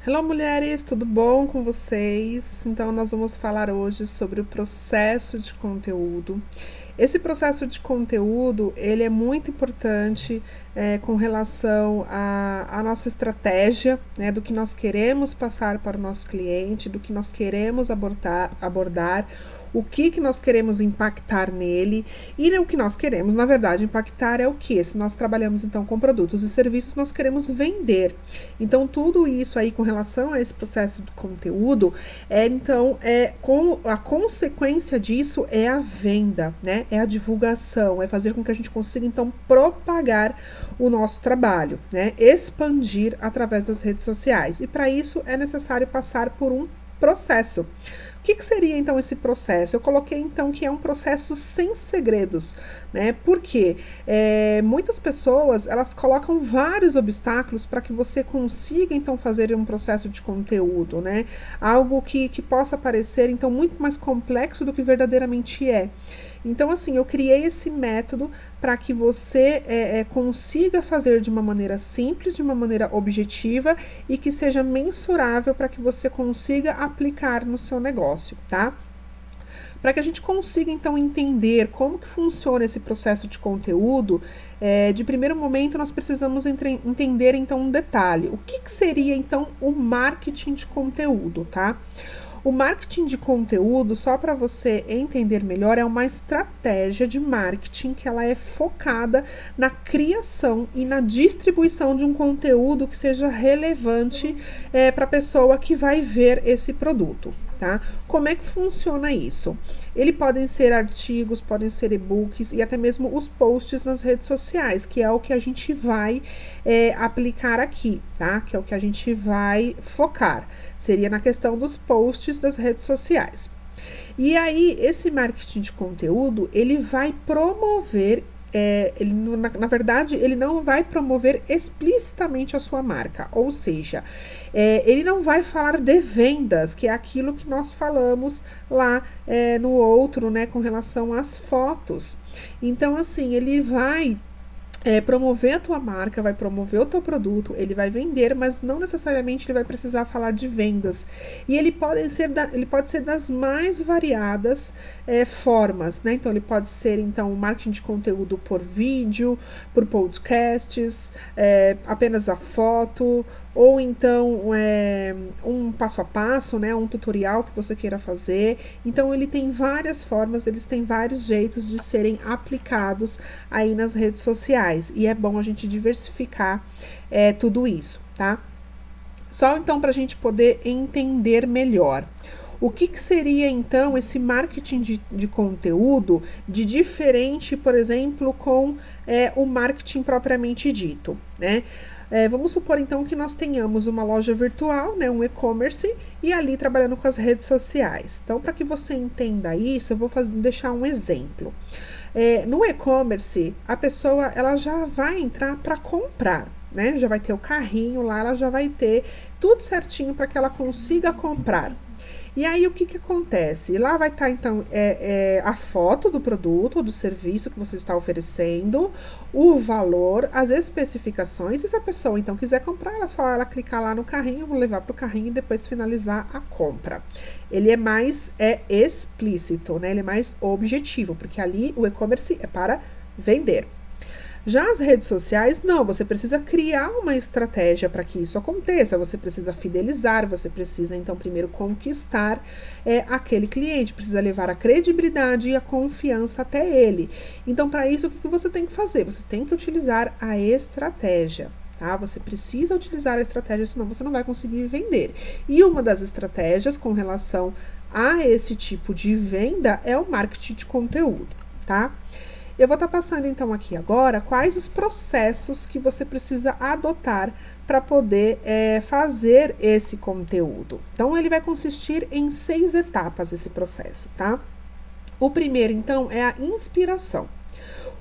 Hello, mulheres, tudo bom com vocês? Então, nós vamos falar hoje sobre o processo de conteúdo. Esse processo de conteúdo, ele é muito importante com relação à nossa estratégia, né, do que nós queremos passar para o nosso cliente, do que nós queremos abordar, o que nós queremos impactar nele e o que nós queremos, na verdade, impactar é o que? Se nós trabalhamos então com produtos e serviços, nós queremos vender. Então, tudo isso aí com relação a esse processo de conteúdo, com a consequência disso é a venda, né? É a divulgação, é fazer com que a gente consiga então propagar o nosso trabalho, né? Expandir através das redes sociais. E para isso é necessário passar por um processo. O que seria então esse processo? Eu coloquei então que é um processo sem segredos, né? Porque muitas pessoas elas colocam vários obstáculos para que você consiga então fazer um processo de conteúdo, né? Algo que possa parecer então muito mais complexo do que verdadeiramente é. Então, assim, eu criei esse método para que você consiga fazer de uma maneira simples, de uma maneira objetiva e que seja mensurável para que você consiga aplicar no seu negócio, tá? Para que a gente consiga, então, entender como que funciona esse processo de conteúdo, de primeiro momento, nós precisamos entender, então, um detalhe. O que seria, então, o marketing de conteúdo, tá? O marketing de conteúdo, só para você entender melhor, é uma estratégia de marketing que ela é focada na criação e na distribuição de um conteúdo que seja relevante para a pessoa que vai ver esse produto. Tá? Como é que funciona isso? Eles podem ser artigos, podem ser e-books e até mesmo os posts nas redes sociais, que é o que a gente vai aplicar aqui, tá? Que é o que a gente vai focar. Seria na questão dos posts das redes sociais. E aí, esse marketing de conteúdo, ele vai promover na verdade, ele não vai promover explicitamente a sua marca, ou seja, ele não vai falar de vendas, que é aquilo que nós falamos lá no outro, né, com relação às fotos. Então, assim, ele vai promover a tua marca, vai promover o teu produto, ele vai vender, mas não necessariamente ele vai precisar falar de vendas. E ele pode ser das mais variadas formas, né? Então ele pode ser então marketing de conteúdo por vídeo, por podcasts, apenas a foto, ou então um passo a passo, né, um tutorial que você queira fazer. Então ele tem várias formas, eles têm vários jeitos de serem aplicados aí nas redes sociais e é bom a gente diversificar tudo isso, tá? Só então para a gente poder entender melhor. O que seria então esse marketing de conteúdo de diferente, por exemplo, com o marketing propriamente dito, né? Vamos supor então que nós tenhamos uma loja virtual, né, um e-commerce, e ali trabalhando com as redes sociais. Então, para que você entenda isso, eu vou deixar um exemplo. No e-commerce, a pessoa ela já vai entrar para comprar, né? Já vai ter o carrinho lá, ela já vai ter tudo certinho para que ela consiga comprar. E aí, o que acontece? Lá vai estar, então, a foto do produto, do serviço que você está oferecendo, o valor, as especificações. E se a pessoa, então, quiser comprar, é só ela clicar lá no carrinho, levar para o carrinho e depois finalizar a compra. Ele é mais explícito, né? Ele é mais objetivo, porque ali o e-commerce é para vender. Já as redes sociais, não, você precisa criar uma estratégia para que isso aconteça, você precisa fidelizar, você precisa, então, primeiro conquistar aquele cliente, precisa levar a credibilidade e a confiança até ele. Então, para isso, o que você tem que fazer? Você tem que utilizar a estratégia. Tá? Você precisa utilizar a estratégia, senão você não vai conseguir vender. E uma das estratégias com relação a esse tipo de venda é o marketing de conteúdo, tá? Eu vou estar passando então aqui agora quais os processos que você precisa adotar para poder fazer esse conteúdo. Então, ele vai consistir em 6 etapas esse processo, tá? O primeiro, então, é a inspiração.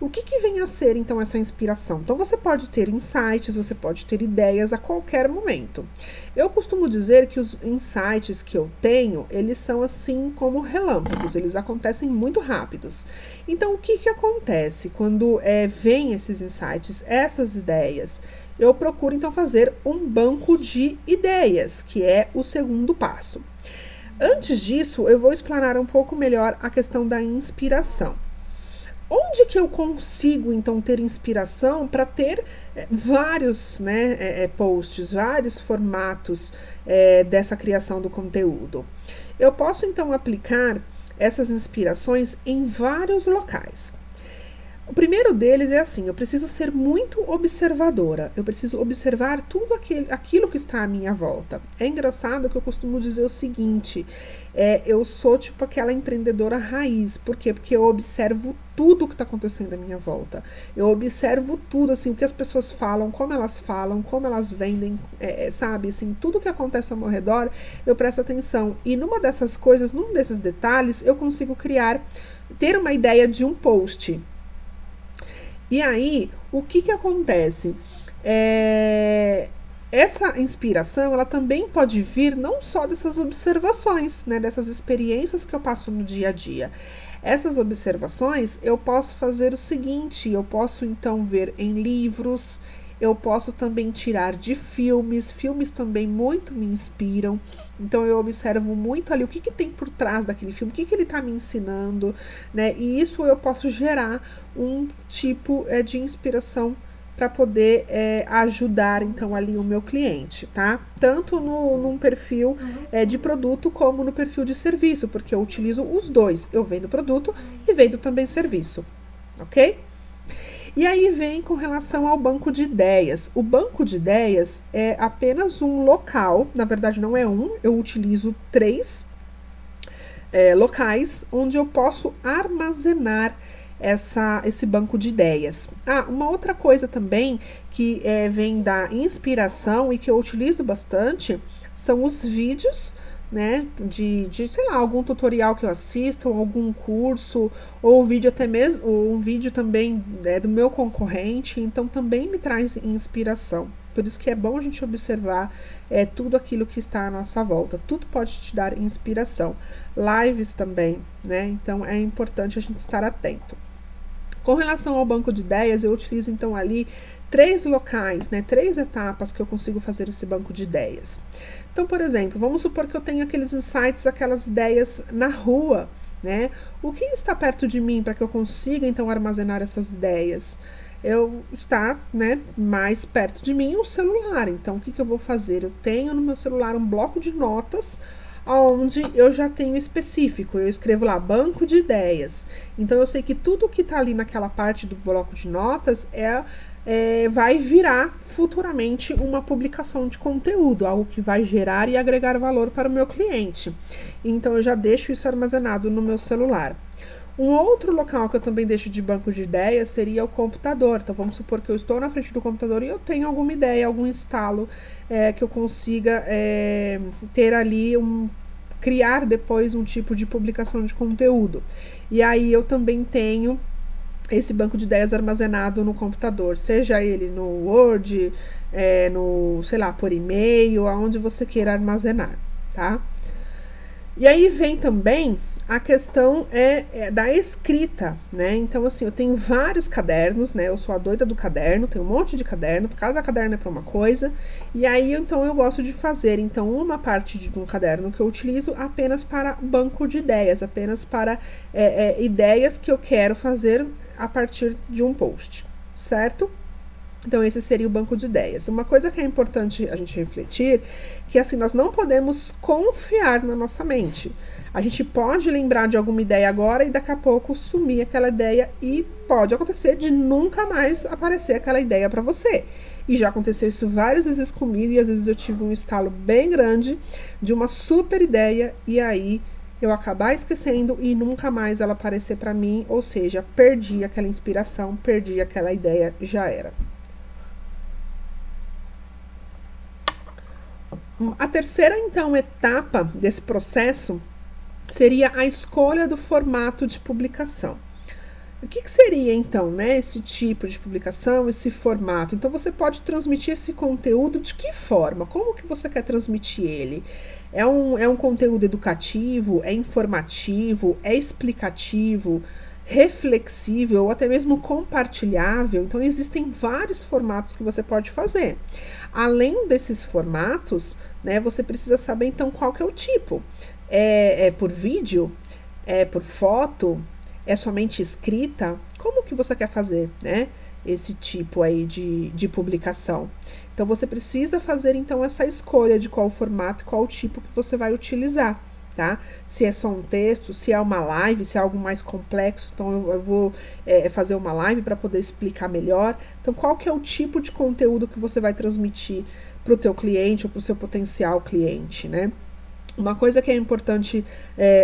O que vem a ser, então, essa inspiração? Então, você pode ter insights, você pode ter ideias a qualquer momento. Eu costumo dizer que os insights que eu tenho, eles são assim como relâmpagos, eles acontecem muito rápidos. Então, o que acontece quando vem esses insights, essas ideias? eu procuro então fazer um banco de ideias, que é o segundo passo. Antes disso, eu vou explanar um pouco melhor a questão da inspiração. Onde que eu consigo, então, ter inspiração para ter vários, né, posts, vários formatos dessa criação do conteúdo? Eu posso, então, aplicar essas inspirações em vários locais. O primeiro deles é assim: eu preciso ser muito observadora, eu preciso observar tudo aquilo que está à minha volta. É engraçado que eu costumo dizer o seguinte: eu sou tipo aquela empreendedora raiz. Por quê? Porque eu observo tudo que está acontecendo à minha volta. Eu observo tudo, assim, o que as pessoas falam, como elas vendem, sabe? Assim, tudo que acontece ao meu redor, eu presto atenção. E numa dessas coisas, num desses detalhes, eu consigo ter uma ideia de um post. E aí, o que acontece? Essa inspiração, ela também pode vir não só dessas observações, né, dessas experiências que eu passo no dia a dia. Essas observações, eu posso fazer o seguinte: eu posso então ver em livros, eu posso também tirar de filmes também muito me inspiram. Então eu observo muito ali o que tem por trás daquele filme, o que ele está me ensinando, né? E isso eu posso gerar um tipo de inspiração para poder ajudar então ali o meu cliente, tá? Tanto num perfil de produto como no perfil de serviço, porque eu utilizo os dois. Eu vendo produto e vendo também serviço, ok? E aí vem com relação ao banco de ideias. O banco de ideias é apenas um local, na verdade não é um, eu utilizo 3 locais onde eu posso armazenar esse banco de ideias. Uma outra coisa também que vem da inspiração e que eu utilizo bastante são os vídeos, né, sei lá, algum tutorial que eu assisto, ou algum curso, ou vídeo até mesmo, ou um vídeo também do meu concorrente, então também me traz inspiração. Por isso que é bom a gente observar tudo aquilo que está à nossa volta. Tudo pode te dar inspiração. Lives também, né? Então é importante a gente estar atento. Com relação ao banco de ideias, eu utilizo então ali 3 locais, né, 3 etapas que eu consigo fazer esse banco de ideias. Então, por exemplo, vamos supor que eu tenho aqueles insights, aquelas ideias na rua, né? O que está perto de mim para que eu consiga então armazenar essas ideias? Está, né, mais perto de mim o celular. Então, o que eu vou fazer? Eu tenho no meu celular um bloco de notas onde eu já tenho específico, eu escrevo lá banco de ideias. Então eu sei que tudo que está ali naquela parte do bloco de notas vai virar futuramente uma publicação de conteúdo, algo que vai gerar e agregar valor para o meu cliente. Então eu já deixo isso armazenado no meu celular. Um outro local que eu também deixo de banco de ideias seria o computador. Então vamos supor que eu estou na frente do computador e eu tenho alguma ideia, algum instalo que eu consiga ter ali, criar depois um tipo de publicação de conteúdo. E aí eu também tenho esse banco de ideias armazenado no computador, seja ele no Word, sei lá, por e-mail, aonde você queira armazenar, tá? E aí vem também a questão da escrita, né? Então, assim, eu tenho vários cadernos, né? Eu sou a doida do caderno, tenho um monte de caderno, cada caderno é para uma coisa. E aí, então, eu gosto de fazer, então, uma parte de um caderno que eu utilizo apenas para banco de ideias, apenas para ideias que eu quero fazer a partir de um post, certo? Então, esse seria o banco de ideias. Uma coisa que é importante a gente refletir, que assim, nós não podemos confiar na nossa mente. A gente pode lembrar de alguma ideia agora e daqui a pouco sumir aquela ideia e pode acontecer de nunca mais aparecer aquela ideia para você. E já aconteceu isso várias vezes comigo e às vezes eu tive um estalo bem grande de uma super ideia e aí eu acabar esquecendo e nunca mais ela aparecer para mim, ou seja, perdi aquela inspiração, perdi aquela ideia, já era. A terceira, então, etapa desse processo seria a escolha do formato de publicação. O que seria, então, né, esse tipo de publicação, esse formato? Então, você pode transmitir esse conteúdo de que forma? Como que você quer transmitir ele? É um conteúdo educativo? É informativo? É explicativo? reflexível ou até mesmo compartilhável. Então existem vários formatos que você pode fazer. Além desses formatos, né, você precisa saber então qual que é o tipo. É por vídeo? É por foto? É somente escrita? Como que você quer fazer, né, esse tipo aí de publicação? Então você precisa fazer então essa escolha de qual formato, qual tipo que você vai utilizar, tá? Se é só um texto, se é uma live, se é algo mais complexo, então eu vou fazer uma live para poder explicar melhor. Então qual que é o tipo de conteúdo que você vai transmitir para o teu cliente ou para o seu potencial cliente, né? Uma coisa que é importante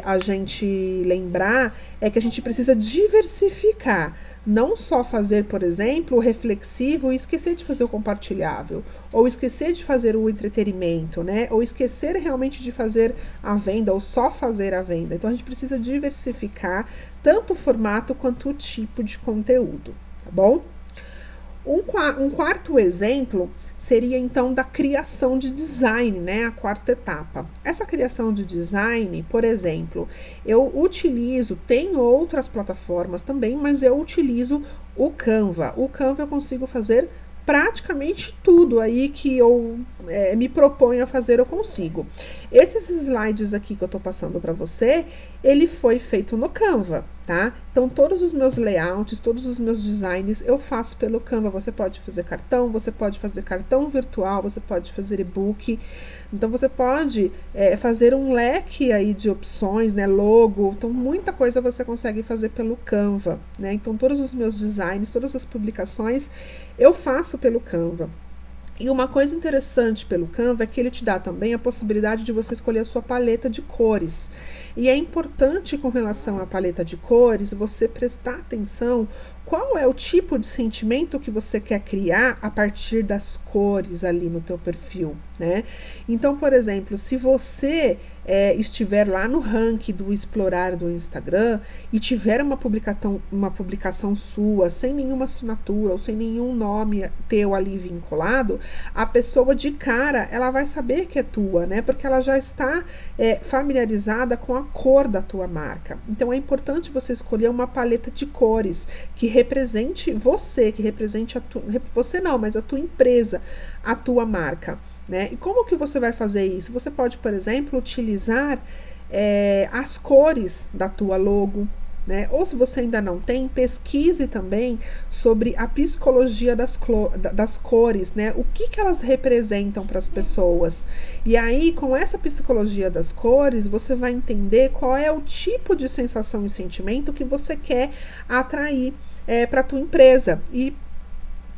a gente lembrar é que a gente precisa diversificar. Não só fazer, por exemplo, o reflexivo e esquecer de fazer o compartilhável, ou esquecer de fazer o entretenimento, né? Ou esquecer realmente de fazer a venda, ou só fazer a venda. Então a gente precisa diversificar tanto o formato quanto o tipo de conteúdo, tá bom? Um quarto exemplo seria então da criação de design, né? A quarta etapa. Essa criação de design, por exemplo, eu utilizo, tem outras plataformas também, mas eu utilizo o Canva. O Canva eu consigo fazer praticamente tudo aí que eu me proponho a fazer, eu consigo. Esses slides aqui que eu tô passando para você, ele foi feito no Canva, tá? Então, todos os meus layouts, todos os meus designs eu faço pelo Canva. Você pode fazer cartão virtual, você pode fazer e-book. Então, você pode fazer um leque aí de opções, né? Logo. Então, muita coisa você consegue fazer pelo Canva, né? Então, todos os meus designs, todas as publicações, eu faço pelo Canva. E uma coisa interessante pelo Canva é que ele te dá também a possibilidade de você escolher a sua paleta de cores. E é importante com relação à paleta de cores você prestar atenção qual é o tipo de sentimento que você quer criar a partir das cores ali no teu perfil, né? Então, por exemplo, se você estiver lá no ranking do explorar do Instagram e tiver uma publicação sua sem nenhuma assinatura ou sem nenhum nome teu ali vinculado, a pessoa de cara ela vai saber que é tua, né? Porque ela já está familiarizada com a cor da tua marca. Então é importante você escolher uma paleta de cores que represente você, que represente você não, mas a tua empresa, a tua marca. Né? E como que você vai fazer isso? Você pode, por exemplo, utilizar as cores da tua logo, né? Ou se você ainda não tem, pesquise também sobre a psicologia das cores, né? O que elas representam para as pessoas. E aí, com essa psicologia das cores, você vai entender qual é o tipo de sensação e sentimento que você quer atrair para a tua empresa.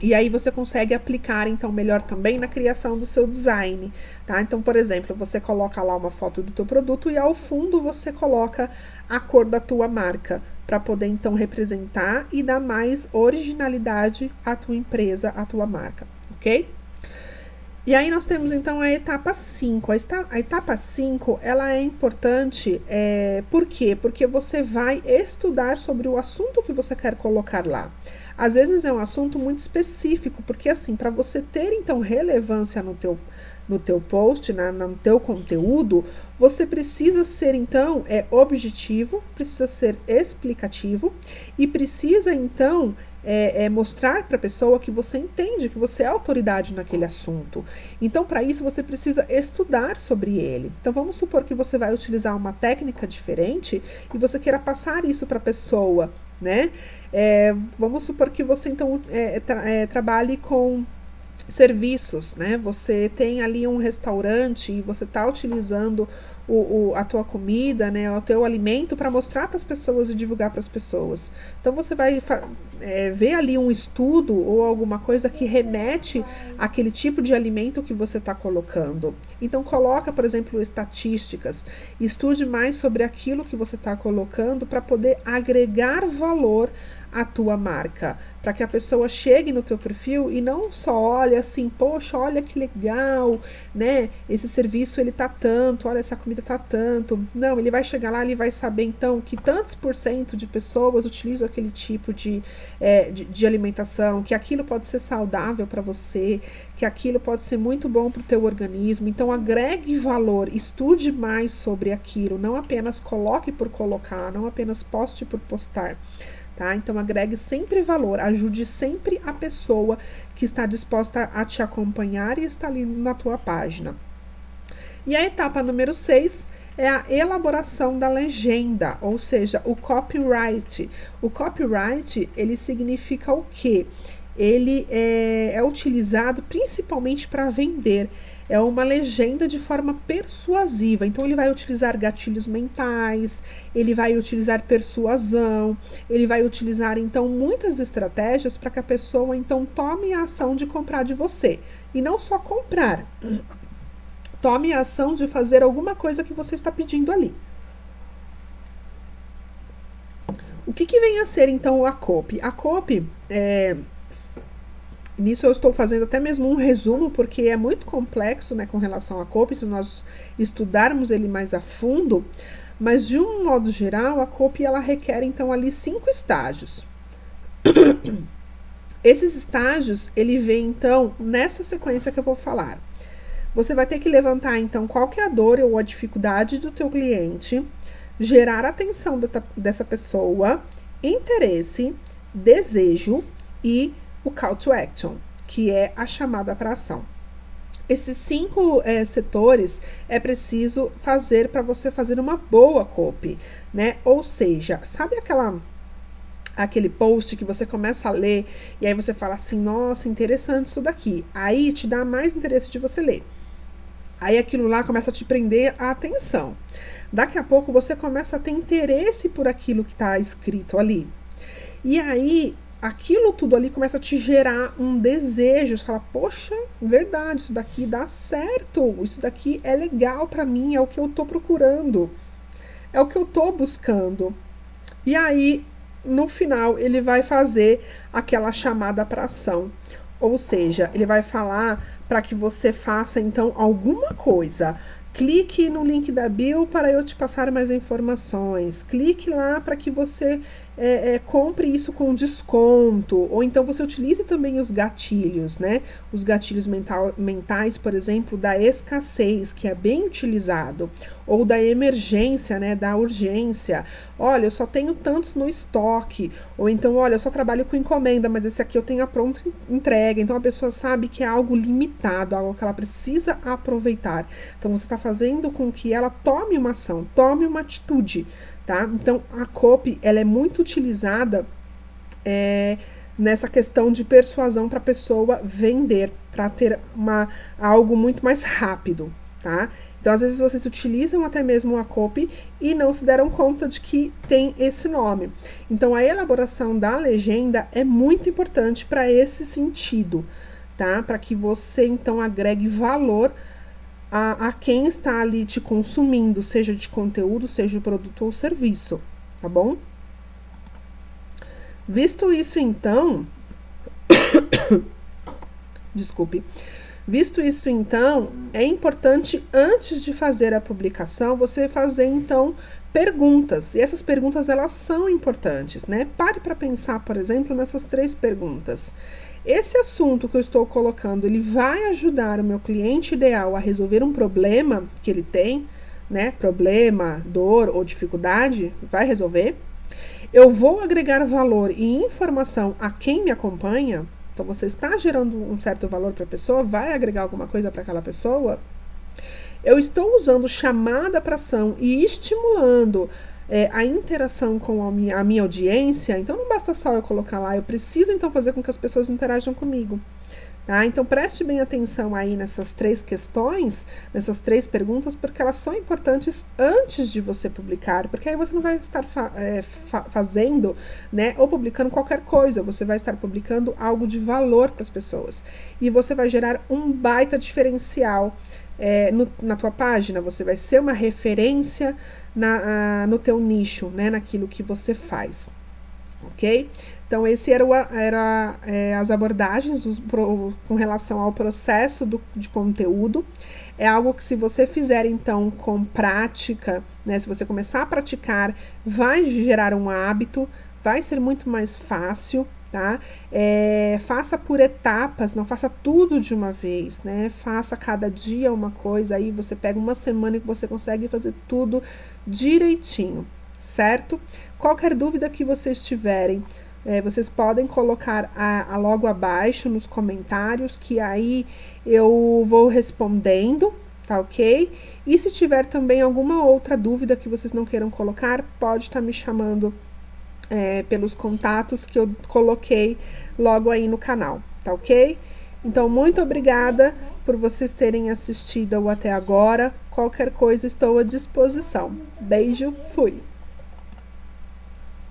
E aí você consegue aplicar, então, melhor também na criação do seu design, tá? Então, por exemplo, você coloca lá uma foto do teu produto e ao fundo você coloca a cor da tua marca, para poder, então, representar e dar mais originalidade à tua empresa, à tua marca, ok? E aí nós temos, então, a etapa 5. A etapa 5, ela é importante, por quê? Porque você vai estudar sobre o assunto que você quer colocar lá. Às vezes é um assunto muito específico, porque assim, para você ter então relevância no teu post, no teu conteúdo, você precisa ser então objetivo, precisa ser explicativo e precisa então mostrar para a pessoa que você entende, que você é autoridade naquele assunto. Então, para isso, você precisa estudar sobre ele. Então, vamos supor que você vai utilizar uma técnica diferente e você queira passar isso para a pessoa, né? Vamos supor que você então trabalhe com serviços, né? Você tem ali um restaurante e você está utilizando a tua comida, né, o teu alimento para mostrar para as pessoas e divulgar para as pessoas. Então você vai ver ali um estudo ou alguma coisa que remete àquele tipo de alimento que você está colocando. Então coloca, por exemplo, estatísticas, estude mais sobre aquilo que você está colocando para poder agregar valor à tua marca, para que a pessoa chegue no teu perfil e não só olhe assim, poxa, olha que legal, né? Esse serviço ele tá tanto, olha essa comida tá tanto. Não, ele vai chegar lá, ele vai saber então que tantos por cento de pessoas utilizam aquele tipo de alimentação, que aquilo pode ser saudável para você, que aquilo pode ser muito bom para o teu organismo. Então agregue valor, estude mais sobre aquilo, não apenas coloque por colocar, não apenas poste por postar. Tá? Então agregue sempre valor, ajude sempre a pessoa que está disposta a te acompanhar e está ali na tua página. E a etapa número 6 é a elaboração da legenda, ou seja, o copyright. O copyright, ele significa o quê? Ele é utilizado principalmente para vender. É uma legenda de forma persuasiva. Então, ele vai utilizar gatilhos mentais, ele vai utilizar persuasão, ele vai utilizar, então, muitas estratégias para que a pessoa, então, tome a ação de comprar de você. E não só comprar, tome a ação de fazer alguma coisa que você está pedindo ali. O que vem a ser, então, a copy? A copy nisso eu estou fazendo até mesmo um resumo, porque é muito complexo, né, com relação à copy, se nós estudarmos ele mais a fundo, mas de um modo geral, a copy ela requer então ali 5 estágios. Esses estágios, ele vem então nessa sequência que eu vou falar. Você vai ter que levantar então qual que é a dor ou a dificuldade do teu cliente, gerar a atenção dessa pessoa, interesse, desejo e o call to action, que é a chamada para ação. Esses 5 setores é preciso fazer para você fazer uma boa copy, né? Ou seja, sabe aquele post que você começa a ler e aí você fala assim, nossa, interessante isso daqui. Aí te dá mais interesse de você ler. Aí aquilo lá começa a te prender a atenção. Daqui a pouco você começa a ter interesse por aquilo que está escrito ali. E aí aquilo tudo ali começa a te gerar um desejo. Você fala, poxa, verdade, isso daqui dá certo, isso daqui é legal para mim, é o que eu tô procurando, é o que eu tô buscando. E aí, no final, ele vai fazer aquela chamada para ação. Ou seja, ele vai falar para que você faça, então, alguma coisa. Clique no link da bio para eu te passar mais informações. Clique lá para que você compre isso com desconto. Ou então você utilize também os gatilhos, né? Os gatilhos mentais, por exemplo, da escassez, que é bem utilizado. Ou da emergência, né? Da urgência. Olha, eu só tenho tantos no estoque. Ou então, olha, eu só trabalho com encomenda, mas esse aqui eu tenho a pronta entrega. Então a pessoa sabe que é algo limitado, algo que ela precisa aproveitar. Então você está fazendo com que ela tome uma ação, tome uma atitude, tá? Então a copy, ela é muito utilizada nessa questão de persuasão para a pessoa vender, para ter algo muito mais rápido, tá? Então, às vezes, vocês utilizam até mesmo a copy e não se deram conta de que tem esse nome. Então, a elaboração da legenda é muito importante para esse sentido, tá? Para que você, então, agregue valor a quem está ali te consumindo, seja de conteúdo, seja de produto ou serviço, tá bom? Visto isso, então... Desculpe. Visto isso, então, é importante, antes de fazer a publicação, você fazer, então, perguntas. E essas perguntas, elas são importantes, né? Pare para pensar, por exemplo, nessas 3 perguntas. Esse assunto que eu estou colocando, ele vai ajudar o meu cliente ideal a resolver um problema que ele tem, né? Problema, dor ou dificuldade, vai resolver? Eu vou agregar valor e informação a quem me acompanha? Então, você está gerando um certo valor para a pessoa, vai agregar alguma coisa para aquela pessoa? Eu estou usando chamada para ação e estimulando a interação com a minha audiência? Então, não basta só eu colocar lá, eu preciso, então, fazer com que as pessoas interajam comigo. Tá? Então, preste bem atenção aí nessas 3 questões, nessas 3 perguntas, porque elas são importantes antes de você publicar, porque aí você não vai estar fazendo, né, ou publicando qualquer coisa, você vai estar publicando algo de valor para as pessoas. E você vai gerar um baita diferencial na tua página, você vai ser uma referência no teu nicho, né, naquilo que você faz. Ok? Então, esse era as abordagens com relação ao processo de conteúdo. É algo que, se você fizer, então, com prática, né, se você começar a praticar, vai gerar um hábito, vai ser muito mais fácil, tá? Faça por etapas, não faça tudo de uma vez, né? Faça cada dia uma coisa, aí você pega uma semana e você consegue fazer tudo direitinho, certo? Qualquer dúvida que vocês tiverem, vocês podem colocar logo abaixo nos comentários, que aí eu vou respondendo, tá ok? E se tiver também alguma outra dúvida que vocês não queiram colocar, pode estar me chamando pelos contatos que eu coloquei logo aí no canal, tá ok? Então, muito obrigada por vocês terem assistido até agora. Qualquer coisa, estou à disposição. Beijo, fui!